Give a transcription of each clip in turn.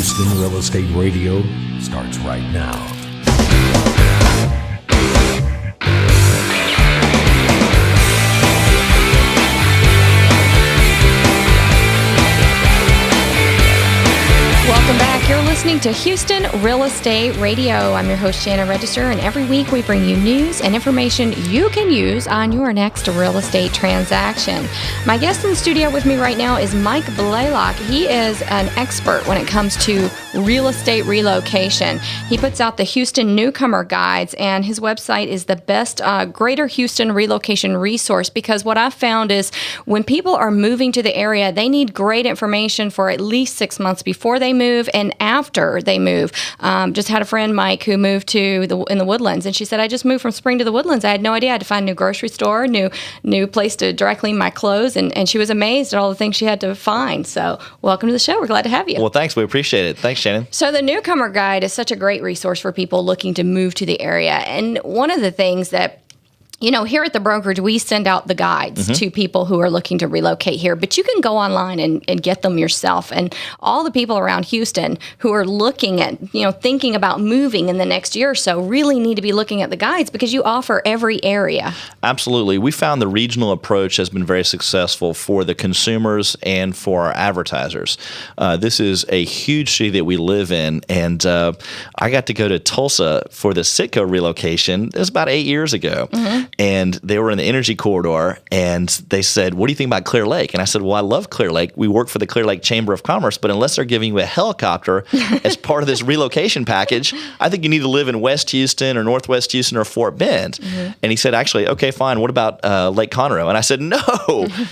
Houston Real Estate Radio starts right now. Welcome back. You're listening to Houston Real Estate Radio. I'm your host, Shannon Register, and every week we bring you news and information you can use on your next real estate transaction. My guest in the studio with me right now is Mike Blalock. He is an expert when it comes to real estate relocation. He puts out the Houston Newcomer guides, and his website is the best Greater Houston relocation resource, because what I've found is when people are moving to the area, they need great information for at least 6 months before they move and after they move. Just had a friend, Mike, who moved in the Woodlands, and she said, I just moved from Spring to the Woodlands. I had no idea. I had to find a new grocery store, new place to dry clean my clothes, and she was amazed at all the things she had to find. So welcome to the show. We're glad to have you. Well, thanks. We appreciate it. Thanks, Shannon. So the Newcomer Guide is such a great resource for people looking to move to the area. And one of the things that here at the brokerage, we send out the guides to people who are looking to relocate here, but you can go online and get them yourself. And all the people around Houston who are looking at, thinking about moving in the next year or so really need to be looking at the guides, because you offer every area. Absolutely. We found the regional approach has been very successful for the consumers and for our advertisers. This is a huge city that we live in, and I got to go to Tulsa for the Sitco relocation. It was about 8 years ago. And they were in the energy corridor, and they said, what do you think about Clear Lake? And I said, well, I love Clear Lake. We work for the Clear Lake Chamber of Commerce, but unless they're giving you a helicopter as part of this relocation package, I think you need to live in West Houston or Northwest Houston or Fort Bend. And he said, actually, okay, fine. What about Lake Conroe? And I said, no.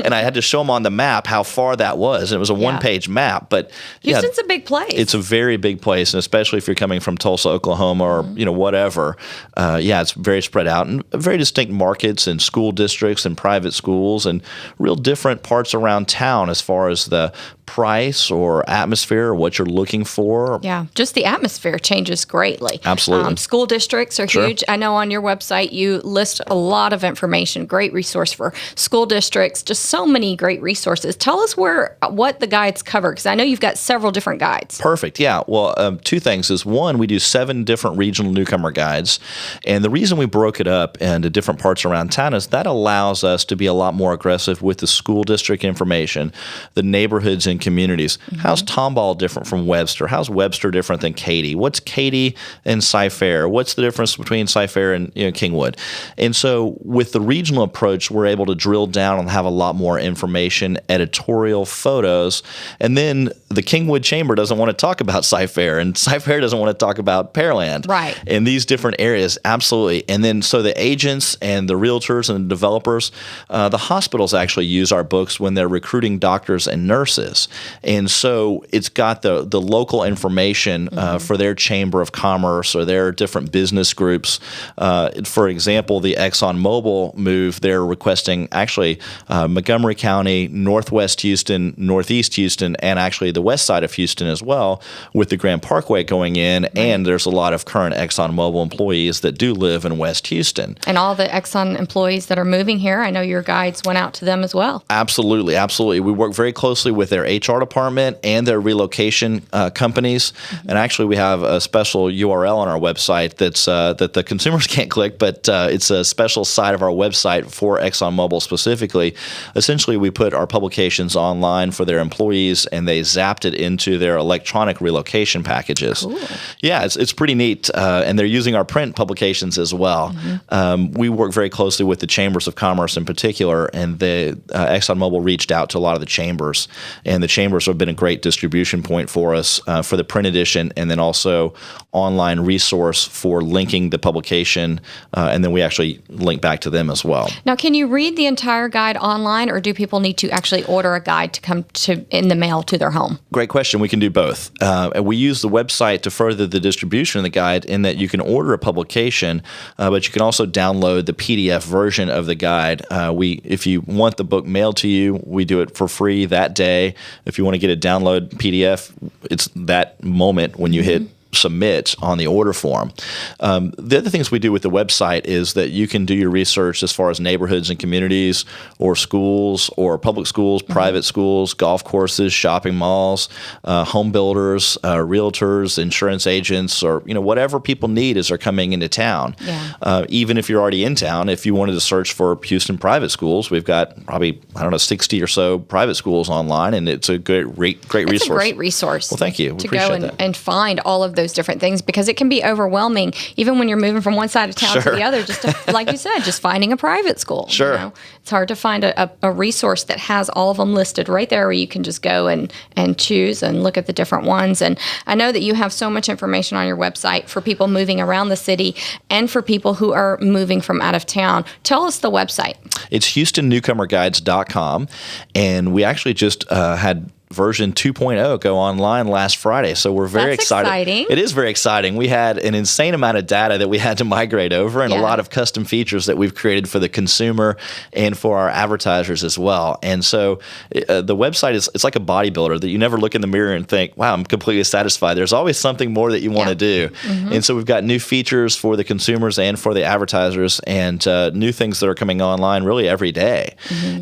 And I had to show him on the map how far that was. And it was a one-page map. But Houston's a big place. It's a very big place, and especially if you're coming from Tulsa, Oklahoma, or whatever. It's very spread out and very distinct markets and school districts and private schools, and real different parts around town as far as the price or atmosphere or what you're looking for. Yeah, just the atmosphere changes greatly. Absolutely. School districts are Sure. huge. I know on your website you list a lot of information, great resource for school districts, just so many great resources. Tell us what the guides cover, because I know you've got several different guides. Perfect. Yeah. Well, two things is, one, we do 7 different regional newcomer guides, and the reason we broke it up into different parts around town is that allows us to be a lot more aggressive with the school district information, the neighborhoods and communities. How's Tomball different from Webster? How's Webster different than Katy? What's Katy and Cy-Fair? What's the difference between Cy-Fair and Kingwood? And so with the regional approach, we're able to drill down and have a lot more information, editorial, photos, and then the Kingwood Chamber doesn't want to talk about Cy-Fair, and Cy-Fair doesn't want to talk about Pearland. Right. In these different areas, absolutely. And then so the agents and the realtors and the developers, the hospitals actually use our books when they're recruiting doctors and nurses. And so it's got the local information for their chamber of commerce or their different business groups. For example, the ExxonMobil move, they're requesting actually Montgomery County, Northwest Houston, Northeast Houston, and actually the west side of Houston as well, with the Grand Parkway going in. And there's a lot of current ExxonMobil employees that do live in West Houston. And all the Exxon employees that are moving here, I know your guides went out to them as well. Absolutely. Absolutely. We work very closely with their HR department and their relocation companies. And actually, we have a special URL on our website that the consumers can't click, but it's a special side of our website for ExxonMobil specifically. Essentially, we put our publications online for their employees, and they zapped it into their electronic relocation packages. Cool. Yeah, it's pretty neat. And they're using our print publications as well. We work very closely with the chambers of commerce in particular, and the ExxonMobil reached out to a lot of the chambers, and the chambers have been a great distribution point for us for the print edition, and then also online resource for linking the publication, and then we actually link back to them as well. Now, can you read the entire guide online, or do people need to actually order a guide to come in the mail to their home? Great question. We can do both. And we use the website to further the distribution of the guide, in that you can order a publication, but you can also download the PDF version of the guide. If you want the book mailed to you, we do it for free that day. If you want to get a download PDF, it's that moment when you hit submit on the order form. The other things we do with the website is that you can do your research as far as neighborhoods and communities or schools or public schools, private schools, golf courses, shopping malls, home builders, realtors, insurance agents, or whatever people need as they're coming into town. Yeah. Even if you're already in town, if you wanted to search for Houston private schools, we've got probably 60 or so private schools online, and it's a great resource. It's a great resource. Well, thank you. We to appreciate go that. and find all of those different things, because it can be overwhelming, even when you're moving from one side of town to the other. Just to, like you said, just finding a private school. Sure. It's hard to find a resource that has all of them listed right there, where you can just go and choose and look at the different ones. And I know that you have so much information on your website for people moving around the city and for people who are moving from out of town. Tell us the website. It's HoustonNewcomerGuides.com, and we actually just had version 2.0 go online last Friday. So we're very excited. Exciting. It is very exciting. We had an insane amount of data that we had to migrate over, and a lot of custom features that we've created for the consumer and for our advertisers as well. And so the website it's like a bodybuilder that you never look in the mirror and think, wow, I'm completely satisfied. There's always something more that you want to do. And so we've got new features for the consumers and for the advertisers, and new things that are coming online really every day.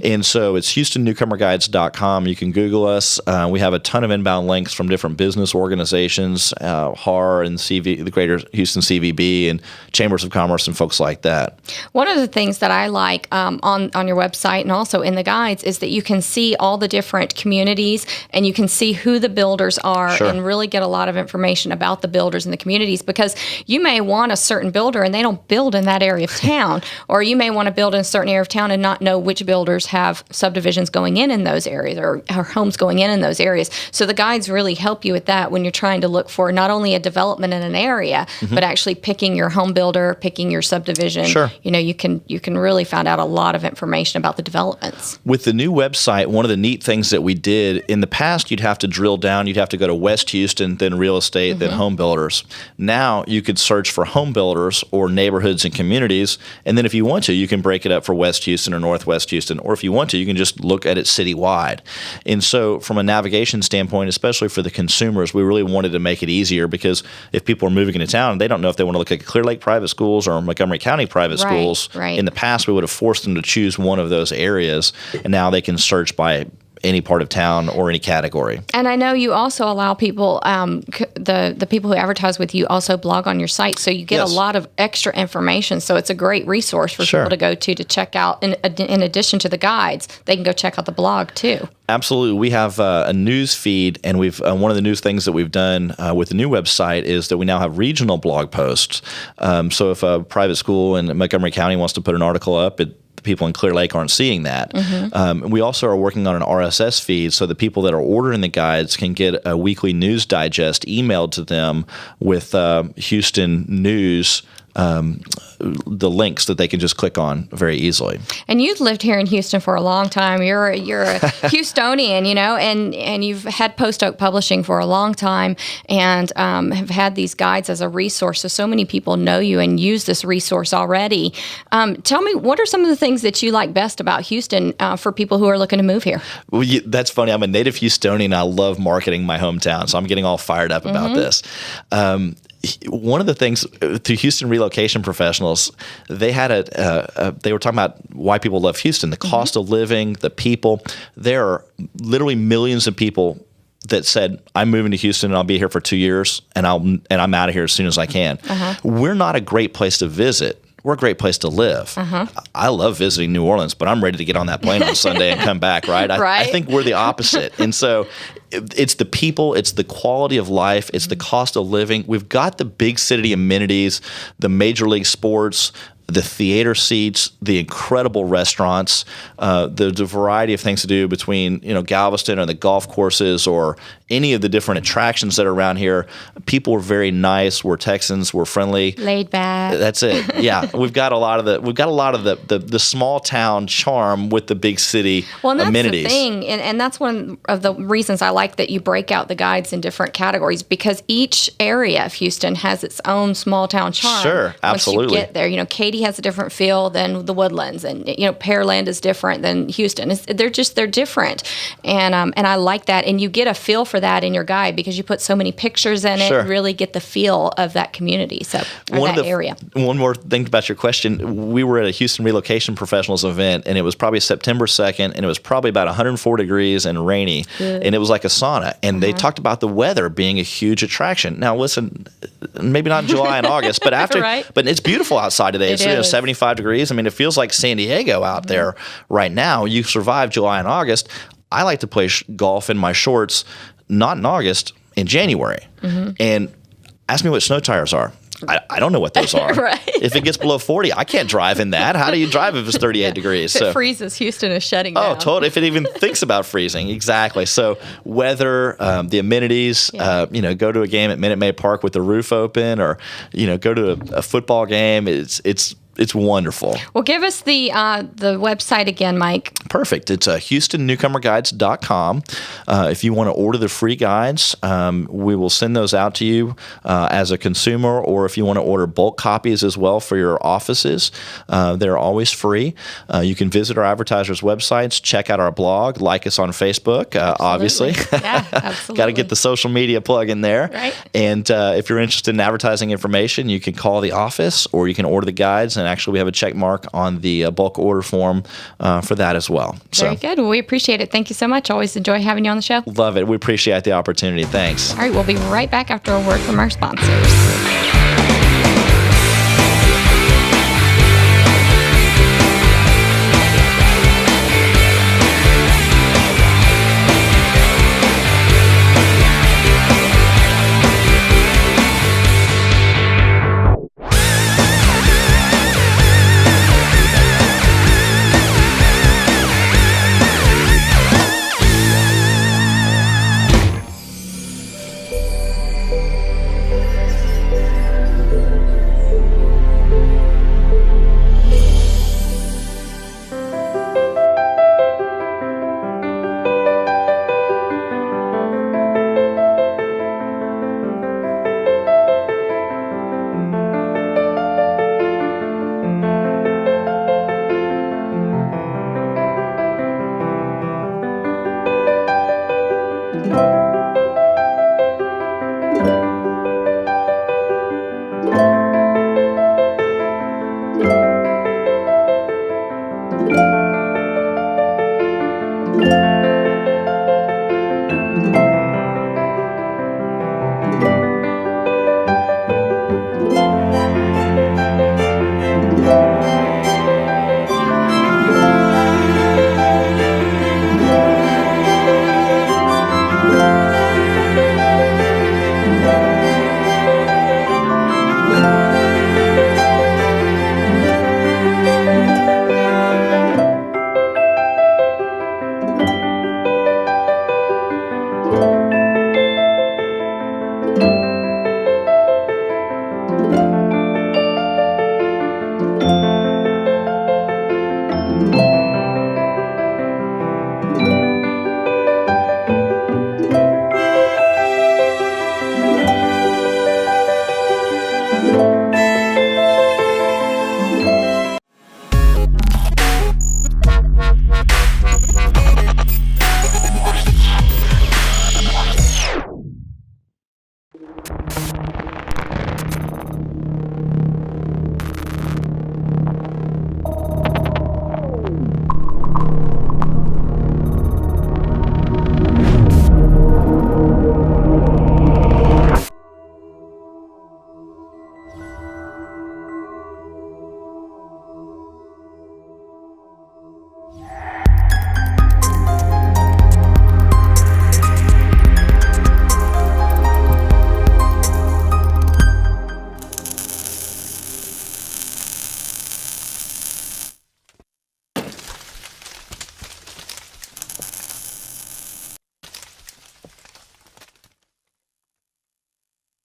And so it's HoustonNewcomerGuides.com. You can Google us. We have a ton of inbound links from different business organizations, HAR and the Greater Houston CVB and Chambers of Commerce and folks like that. One of the things that I like on your website and also in the guides is that you can see all the different communities, and you can see who the builders are and really get a lot of information about the builders and the communities, because you may want a certain builder and they don't build in that area of town, or you may want to build in a certain area of town and not know which builders have subdivisions going in those areas or homes going in those areas. So the guides really help you with that when you're trying to look for not only a development in an area, but actually picking your home builder, picking your subdivision. You can really find out a lot of information about the developments. With the new website, one of the neat things that we did in the past, you'd have to drill down, you'd have to go to West Houston, then real estate, then home builders. Now you could search for home builders or neighborhoods and communities, and then if you want to, you can break it up for West Houston or Northwest Houston, or if you want to, you can just look at it citywide. And so from a navigation standpoint, especially for the consumers, we really wanted to make it easier, because if people are moving into town, they don't know if they want to look at Clear Lake private schools or Montgomery County private schools. In the past, we would have forced them to choose one of those areas, and now they can search by any part of town or any category. And I know you also allow people, the people who advertise with you also blog on your site, so you get a lot of extra information. So it's a great resource for people to go to check out. In addition to the guides, they can go check out the blog too. Absolutely. We have a news feed, and we've one of the news things that we've done with the new website is that we now have regional blog posts. So if a private school in Montgomery County wants to put an article up, the people in Clear Lake aren't seeing that. We also are working on an RSS feed, so the people that are ordering the guides can get a weekly news digest emailed to them with Houston news, the links that they can just click on very easily. And you've lived here in Houston for a long time. You're a Houstonian, and you've had Post Oak Publishing for a long time, and have had these guides as a resource. So many people know you and use this resource already. Tell me, what are some of the things that you like best about Houston for people who are looking to move here? Well, that's funny. I'm a native Houstonian. I love marketing my hometown, so I'm getting all fired up about this. One of the things through Houston relocation professionals, they had they were talking about why people love Houston, the cost of living, the people. There are literally millions of people that said, I'm moving to Houston and I'll be here for 2 years and I'm out of here as soon as I can. We're not a great place to visit. We're a great place to live. I love visiting New Orleans, but I'm ready to get on that plane on Sunday and come back, right? I think we're the opposite. And so it's the people, it's the quality of life, it's the cost of living. We've got the big city amenities, the major league sports, the theater seats, the incredible restaurants, the variety of things to do between Galveston or the golf courses or any of the different attractions that are around here. People are very nice. We're Texans. We're friendly, laid back. That's it. Yeah, we've got a lot of the small town charm with the big city amenities. That's the thing, and that's one of the reasons I like that you break out the guides in different categories, because each area of Houston has its own small town charm. Sure, absolutely. Once you get there, KTRH Boise has a different feel than the Woodlands, and Pearland is different than Houston. They're different, and I like that. And you get a feel for that in your guide because you put so many pictures in it. Sure. Really get the feel of that community, area. One more thing about your question: we were at a Houston Relocation Professionals event, and it was probably September 2nd, and it was probably about 104 degrees and rainy, and it was like a sauna. And they talked about the weather being a huge attraction. Now, listen, maybe not in July and August, but after, right? But it's beautiful outside today. It's 75 degrees. I mean, it feels like San Diego out there right now. You survive July and August. I like to play golf in my shorts, not in August, in January. And ask me what snow tires are. I don't know what those are. Right. If it gets below 40, I can't drive in that. How do you drive if it's 38 degrees? If it freezes, Houston is shutting down. Oh, totally. If it even thinks about freezing. Exactly. So weather, the amenities, go to a game at Minute Maid Park with the roof open, or, go to a football game. It's wonderful. Well, give us the website again, Mike. Perfect. It's HoustonNewcomerGuides.com. If you want to order the free guides, we will send those out to you as a consumer, or if you want to order bulk copies as well for your offices, they're always free. You can visit our advertisers' websites, check out our blog, like us on Facebook, obviously. Yeah, absolutely. Got to get the social media plug in there. Right. And if you're interested in advertising information, you can call the office, or you can order the guides. And actually, we have a check mark on the bulk order form for that as well. Very good. Well, we appreciate it. Thank you so much. Always enjoy having you on the show. Love it. We appreciate the opportunity. Thanks. All right. We'll be right back after a word from our sponsors.